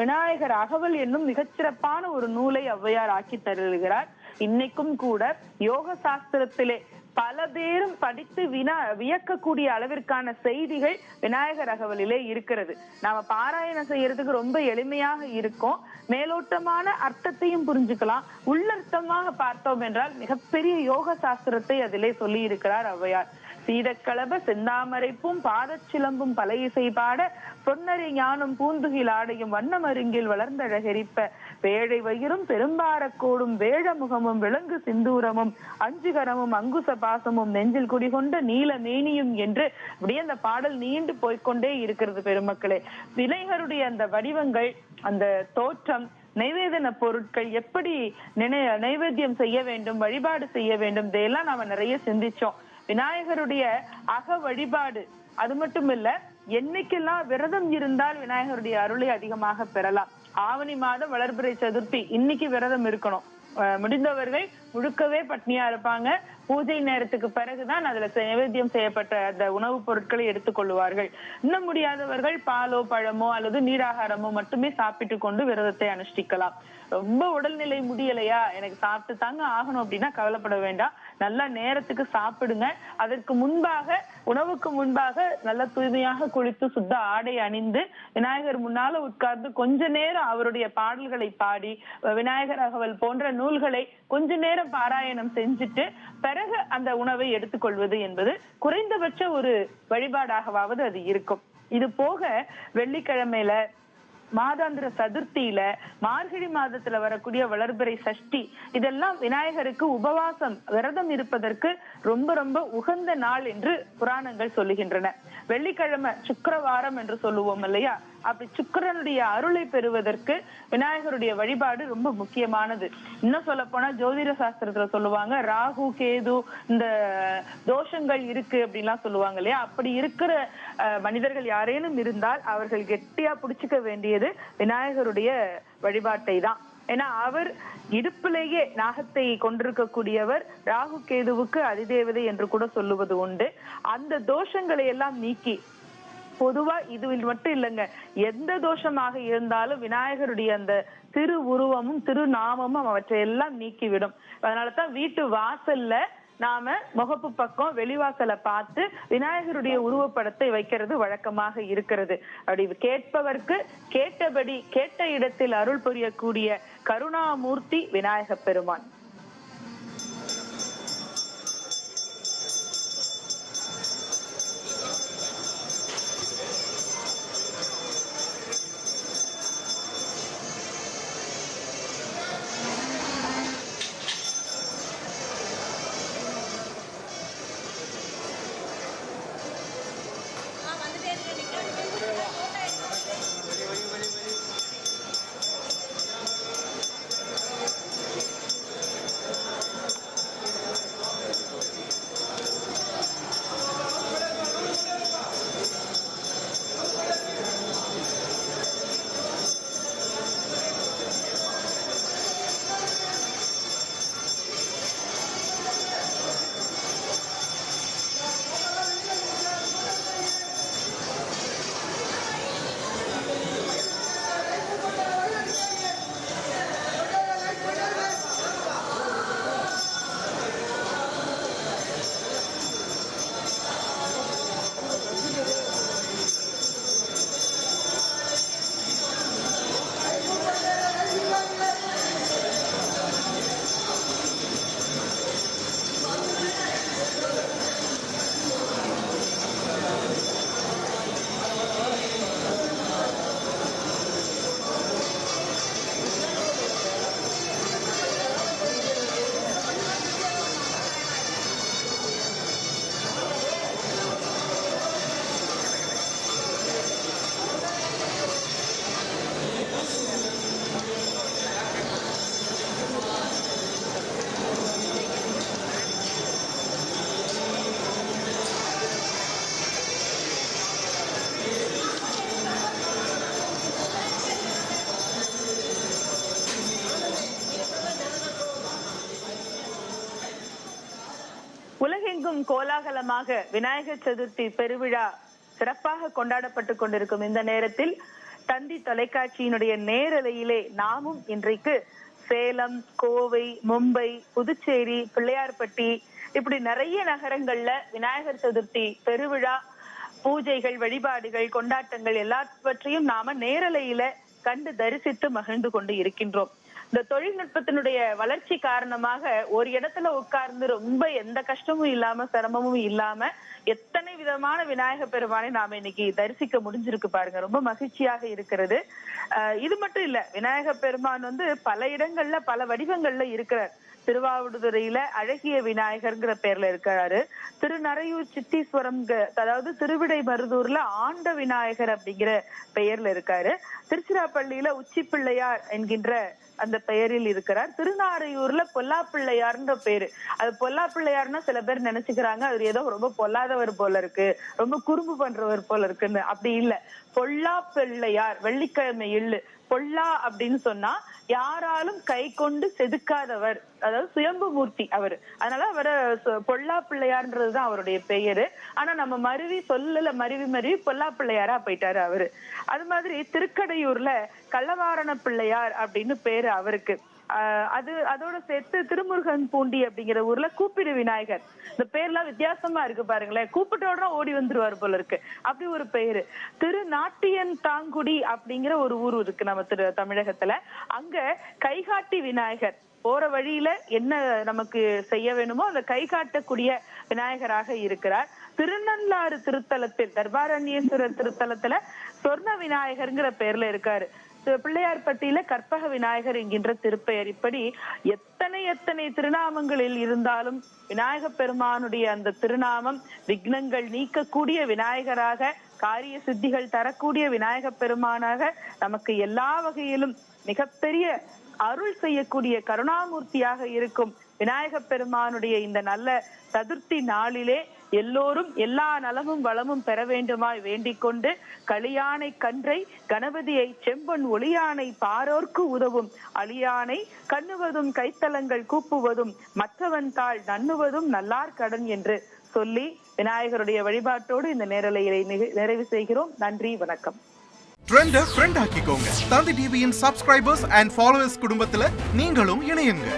விநாயகர் அகவல் என்னும் மிகச்சிறப்பான ஒரு நூலை ஔவையார் ஆக்கி தருகிறார். இன்னைக்கும் கூட யோக சாஸ்திரத்திலே பல பேரும் படித்து வியக்கக்கூடிய அளவிற்கான செய்திகள் விநாயகர் அகவலிலே இருக்கிறது. நாம பாராயணம் செய்யறதுக்கு ரொம்ப எளிமையாக இருக்கும். மேலோட்டமான அர்த்தத்தையும் புரிஞ்சுக்கலாம். உள்ளர்த்தமாக பார்த்தோம் என்றால் மிகப்பெரிய யோக சாஸ்திரத்தை அதிலே சொல்லி இருக்கிறார் ஔவையார். சீதக்களப செந்தாமரைப்பும் பாதச்சிலம்பும் பல இசை பாட பொன்னரை ஞானம் பூந்துகில் ஆடையும் வண்ணமருங்கில் வளர்ந்தழகரிப்ப வேழை வயிறும் பெரும்பாரக்கோடும் வேழ முகமும் விலங்கு சிந்தூரமும் அஞ்சுகரமும் அங்குச பாசமும் நெஞ்சில் குடிகொண்ட நீல மேனியும் என்று அப்படியே அந்த பாடல் நீண்டு போய்கொண்டே இருக்கிறது. பெருமக்களே, விநாயகருடைய அந்த வடிவங்கள், அந்த தோற்றம், நைவேதன பொருட்கள் எப்படி நைவேத்தியம் செய்ய வேண்டும், வழிபாடு செய்ய வேண்டும், இதையெல்லாம் நாம நிறைய சிந்திச்சோம். விநாயகருடைய அக வழிபாடு அது மட்டும் இல்ல, என்னைக்கெல்லாம் விரதம் இருந்தால் விநாயகருடைய அருளை அதிகமாக பெறலாம். ஆவணி மாதம் வளர்பிறை சதுர்த்தி, இன்னைக்கு விரதம் இருக்கணும். முடிந்தவர்கள் முழுக்கவே பட்னியா இருப்பாங்க. பூஜை நேரத்துக்கு பிறகுதான் அதுல நைவேத்தியம் செய்யப்பட்ட அந்த உணவுப் பொருட்களை எடுத்துக்கொள்வார்கள். இன்னும் முடியாதவர்கள் பாலோ பழமோ அல்லது நீராகாரமோ மட்டுமே சாப்பிட்டு கொண்டு விரதத்தை அனுஷ்டிக்கலாம். ரொம்ப உடல்நிலை முடியலையா, எனக்கு சாப்பிட்டு தாங்க ஆகணும் அப்படின்னா கவலைப்பட வேண்டாம். நல்லா நேரத்துக்கு சாப்பிடுங்க. அதற்கு முன்பாக, உணவுக்கு முன்பாக நல்ல தூய்மையாக குளித்து சுத்த ஆடை அணிந்து விநாயகர் முன்னால உட்கார்ந்து கொஞ்ச நேரம் அவருடைய பாடல்களை பாடி விநாயகர் அகவல் போன்ற நூல்களை கொஞ்ச நேரம் பாராயணம் செஞ்சுட்டு பிறகு அந்த உணவை எடுத்துக்கொள்வது என்பது குறைந்தபட்ச ஒரு வழிபாடாகவாவது அது இருக்கும். இது போக வெள்ளிக்கிழமையில, மாதாந்திர சதுர்த்தியில, மார்கழி மாதத்துல வரக்கூடிய வளர்பிறை சஷ்டி, இதெல்லாம் விநாயகருக்கு உபவாசம் விரதம் இருப்பதற்கு ரொம்ப ரொம்ப உகந்த நாள் என்று புராணங்கள் சொல்லுகின்றன. வெள்ளிக்கிழமை சுக்கிரவாரம் என்று சொல்லுவோம் இல்லையா, அப்படி சுக்கிரனுடைய அருளை பெறுவதற்கு விநாயகருடைய வழிபாடு ரொம்ப முக்கியமானது. இன்னும் சொல்ல போனா ஜோதிட சாஸ்திரத்துல சொல்லுவாங்க, ராகு கேது இந்த தோஷங்கள் இருக்கு அப்படின்லாம் சொல்லுவாங்க இல்லையா. அப்படி இருக்கிற மனிதர்கள் யாரேனும் இருந்தால் அவர்கள் கெட்டியா புடிச்சுக்க வேண்டியது விநாயகருடைய வழிபாட்டை தான். ஏன்னா அவர் இடுப்பிலேயே நாகத்தை கொண்டிருக்கக்கூடியவர், ராகு கேதுவுக்கு அதிதேவதை என்று கூட சொல்லுவது உண்டு. அந்த தோஷங்களை எல்லாம் நீக்கி, பொதுவா இதுவில் மட்டும் இல்லைங்க, எந்த தோஷமாக இருந்தாலும் விநாயகருடைய அந்த திரு உருவமும் திருநாமமும் அவற்றை எல்லாம் நீக்கிவிடும். அதனாலதான் வீட்டு வாசல்ல நாம முகப்பு பக்கம் வெளிவாசலை பார்த்து விநாயகருடைய உருவப்படத்தை வைக்கிறது வழக்கமாக இருக்கிறது. அப்படி கேட்பவர்க்கு கேட்டபடி கேட்ட இடத்தில் அருள் புரியக்கூடிய கருணாமூர்த்தி விநாயக பெருமான். உலகெங்கும் கோலாகலமாக விநாயகர் சதுர்த்தி பெருவிழா சிறப்பாக கொண்டாடப்பட்டு கொண்டிருக்கும் இந்த நேரத்தில் தந்தி தொலைக்காட்சியினுடைய நேரலையிலே நாமும் இன்றைக்கு சேலம், கோவை, மும்பை, புதுச்சேரி, பிள்ளையார்பட்டி இப்படி நிறைய நகரங்கள்ல விநாயகர் சதுர்த்தி பெருவிழா, பூஜைகள், வழிபாடுகள், கொண்டாட்டங்கள் எல்லாவற்றையும் நாம நேரலையில கண்டு தரிசித்து மகிழ்ந்து கொண்டு இருக்கின்றோம். இந்த தொழில்நுட்பத்தினுடைய வளர்ச்சி காரணமாக ஒரு இடத்துல உட்கார்ந்து ரொம்ப எந்த கஷ்டமும் இல்லாம சிரமமும் இல்லாம எத்தனை விதமான விநாயகர் பெருமானை நாம இன்னைக்கு தரிசிக்க முடிஞ்சிருக்கு பாருங்க. ரொம்ப மகிழ்ச்சியாக இருக்கிறது. இது மட்டும் இல்ல, விநாயகர் பெருமான் பல இடங்கள்ல பல வடிவங்கள்ல இருக்கிறார். திருவாவடுதுறையில அழகிய விநாயகர்ங்கிற பேர்ல இருக்கிறாரு. திருநறையூர் சித்தீஸ்வரம், அதாவது திருவிடை மருதூர்ல ஆண்ட விநாயகர் அப்படிங்கிற பெயர்ல இருக்காரு. திருச்சிராப்பள்ளியில உச்சி பிள்ளையார் என்கின்ற அந்த பெயரில் இருக்கிறார். திருநாரையூர்ல பொல்லா பிள்ளையார்ன்ற பேரு. அது பொல்லா பிள்ளையார்னா சில பேர் நினைச்சுக்கிறாங்க அது ஏதோ ரொம்ப பொல்லாதவர் போல இருக்கு, ரொம்ப குறும்பு பண்றவர் போல இருக்குன்னு. அப்படி இல்ல, பொல்லா பிள்ளையார், வெள்ளிக்கிழமை எள்ளு. பொல்லா அப்படின்னு சொன்னா யாராலும் கை கொண்டு செதுக்காதவர், அதாவது சுயம்பு மூர்த்தி அவரு. அதனால அவரை பொல்லா பிள்ளையார்ன்றதுதான் அவருடைய பெயரு. ஆனா நம்ம மருவி மருவி பொல்லா பிள்ளையாரா போயிட்டாரு அவரு. அது மாதிரி திருக்கடையூர்ல கள்ளவாரண பிள்ளையார் அப்படின்னு பேரு அவருக்கு. அதோட சேர்த்து திருமுருகன் பூண்டி அப்படிங்கிற ஊர்ல கூப்பிடு விநாயகர். இந்த பேர்லாம் வித்தியாசமா இருக்கு பாருங்களேன். கூப்பிட்டோட ஓடி வந்துருவாரு போல இருக்கு, அப்படி ஒரு பெயரு. திருநாட்டியன் தாங்குடி அப்படிங்கிற ஒரு ஊர் இருக்கு நம்ம தமிழகத்துல. அங்க கைகாட்டி விநாயகர், போற வழியில என்ன நமக்கு செய்ய வேணுமோ அதை கை காட்டக்கூடிய விநாயகராக இருக்கிறார். திருநள்ளாறு திருத்தலத்தில், தர்பாரண்யேஸ்வரர் திருத்தலத்துல சொர்ண விநாயகர்ங்கிற பேர்ல இருக்காரு. பிள்ளையார்பட்டியில கற்பக விநாயகர் என்கின்ற திருப்பெயர். இப்படி எத்தனை திருநாமங்களில் இருந்தாலும் விநாயகப் பெருமானுடைய அந்த திருநாமம் விக்னங்கள் நீக்கக்கூடிய விநாயகராக, காரிய சித்திகள் தரக்கூடிய விநாயகப் பெருமானாக, நமக்கு எல்லா வகையிலும் மிகப்பெரிய அருள் செய்யக்கூடிய கருணாமூர்த்தியாக இருக்கும் விநாயகப் பெருமானுடைய இந்த நல்ல சதுர்த்தி நாளிலே எல்லோரும் எல்லா நலமும் வளமும் பெற வேண்டுமாய் வேண்டிக் கொண்டு, களியானை கன்றை கணபதியை செம்பொன் ஒளியானை பாரோர்க்கு உதவும் அழியானை கண்ணுவதும் கைத்தலங்கள் கூப்புவதும் மற்றவன் தாள் நண்ணுவதும் நல்லார் கடன் என்று சொல்லி விநாயகருடைய வழிபாட்டோடு இந்த நேரலையை நிறைவு செய்கிறோம். நன்றி, வணக்கம். ட்ரெண்ட ஃப்ரெண்ட் ஆக்கிக்கோங்க. தந்தி டிவியின் சப்ஸ்கிரைபர்ஸ் அண்ட் ஃபாலோவர்ஸ் குடும்பத்துல நீங்களும் இணையுங்க.